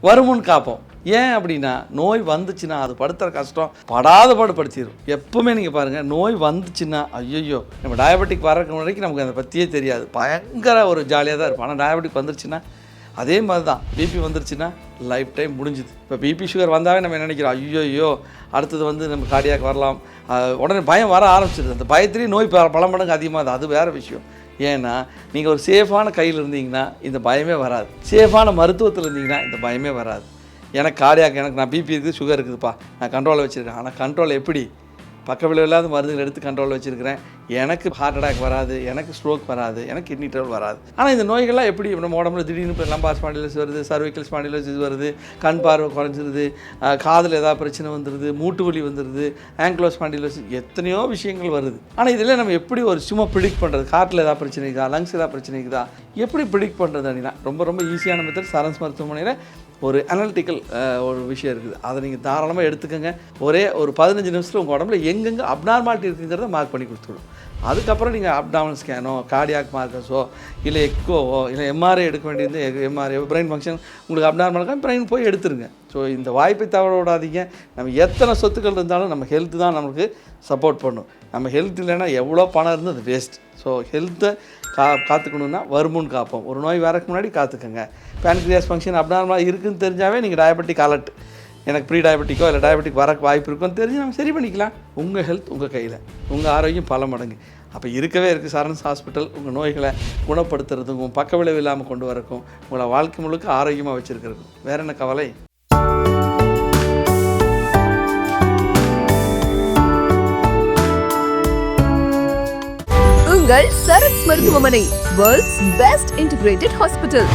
வருமுன் காப்போம். ஏன் அப்படின்னா நோய் வந்துச்சுன்னா அது படுத்துகிற கஷ்டம் படாத பாடு படுத்திடும். எப்போவுமே நீங்கள் பாருங்கள், நோய் வந்துச்சுன்னா ஐயோ நம்ம டயபெட்டிக் வரக்கு வரைக்கும் நமக்கு அதை பற்றியே தெரியாது, பயங்கர ஒரு ஜாலியாக தான் இருக்கும். ஆனால் டயபெட்டிக் வந்துருச்சுன்னா அதே மாதிரி தான். பிபி வந்துருச்சுன்னா லைஃப் டைம் முடிஞ்சுது. இப்போ பிபி சுகர் வந்தாவே நம்ம நினைக்கிறோம் ஐயோ அடுத்தது வந்து நம்ம கார்டியாக் வரலாம், உடனே பயம் வர ஆரம்பிச்சிடுது. அந்த பயத்திலேயே நோய் பல மடங்கு அதிகமாக அது வேறு விஷயம். ஏன்னா நீங்கள் ஒரு சேஃபான கையில் இருந்தீங்கன்னா இந்த பயமே வராது, சேஃபான மருத்துவத்தில் இருந்தீங்கன்னா இந்த பயமே வராது. எனக்கு கார்டியாக், எனக்கு நான் பிபி இருக்குது, சுகர் இருக்குதுப்பா, நான் கண்ட்ரோலில் வச்சுருக்கேன். ஆனால் கண்ட்ரோல் எப்படி? பக்க விளைவு இல்லாத மருந்துகள் எடுத்து கண்ட்ரோலில் வச்சுருக்கிறேன். எனக்கு ஹார்ட் அட்டாக் வராது, எனக்கு ஸ்ட்ரோக் வராது, எனக்கு கிட்னி ட்ரபிள் வராது. ஆனால் இந்த நோய்கள்லாம் எப்படி நம்ம உடம்புல திடீர்னு இப்போ லம்பார் ஸ்பாண்டிலைட்டிஸ் வருது, சர்வைக்கல் ஸ்பாண்டிலைட்டிஸ் வருது, கண் பார்வை குறைஞ்சிருது, காதில் ஏதாவது பிரச்சனை வந்துடுது, மூட்டு வலி வந்துடுது, ஆங்கிலோ ஸ்பாண்டிலைட்டிஸ், எத்தனையோ விஷயங்கள் வருது. ஆனால் இதில் நம்ம எப்படி ஒரு சும்மா ப்ரிடிக்ட் பண்ணுறது? ஹார்ட்டில் ஏதாவது பிரச்சனை இருக்குதா, லங்ஸ் ஏதாவது பிரச்சனை இருக்குதா, எப்படி ப்ரிடிக்ட் பண்ணுறது அப்படின்னா ரொம்ப ஈஸியான மெத்தட். சரண்ஸ் மருத்துவமனையில் ஒரு அனலிட்டிக்கல் ஒரு விஷயம் இருக்குது. அதை நீங்கள் தாராளமாக எடுத்துக்கோங்க. ஒரே ஒரு 15 நிமிஷத்தில் உங்கள் உடம்புல எங்கெங்கே அப்நார்மாலிட்டி இருக்குங்கிறத மார்க் பண்ணி கொடுத்துடும். அதுக்கப்புறம் நீங்கள் அப்டாமினல் ஸ்கேனோ, கார்டியாக் மார்க்கர்ஸோ, இல்லை எக்கோவோ, இல்லை எம்ஆர்ஐ எடுக்க வேண்டியது, எம்ஆர்ஐ பிரெயின் ஃபங்க்ஷன் உங்களுக்கு அப்நார்மலாக பிரெயின் போய் எடுத்துருங்க. ஸோ இந்த வாய்ப்பை தவற விடாதீங்க. நம்ம எத்தனை சொத்துக்கள் இருந்தாலும் நம்ம ஹெல்த்து தான் நமக்கு சப்போர்ட் பண்ணும். நம்ம ஹெல்த் இல்லைன்னா எவ்வளோ பணம் இருந்து அது வேஸ்ட். ஸோ ஹெல்த்தை காத்துக்கணுன்னா வருமுன் காப்போம். ஒரு நோய் வரக்கு முன்னாடி காத்துக்கோங்க. பேன்க்ரியாஸ் ஃபங்க்ஷன் அப்நார்மலாக இருக்குதுன்னு தெரிஞ்சாவே நீங்கள் டயபெட்டிக் அலர்ட், எனக்கு ப்ரீ டயபெட்டிக்கோ இல்லை டயபெட்டிக் வரக்கு வாய்ப்பு இருக்குன்னு தெரிஞ்சு நம்ம சரி பண்ணிக்கலாம். உங்கள் ஹெல்த் உங்கள் கையில், உங்கள் ஆரோக்கியம் பல மடங்கு. அப்போ இருக்கவே இருக்குது சரண்ஸ் ஹாஸ்பிட்டல். உங்கள் நோய்களை குணப்படுத்துறதுக்கும் பக்க விளைவு இல்லாமல் கொண்டு வரக்கும், உங்களை வாழ்க்கை முழுக்க ஆரோக்கியமாக வச்சுருக்கிறதுக்கும். வேறு என்ன கவலை? உங்கள் சரண்ஸ் மருத்துவமனை, வேர்ல்ட்ஸ் பெஸ்ட் இன்டிகிரேட்டட் ஹாஸ்பிட்டல்.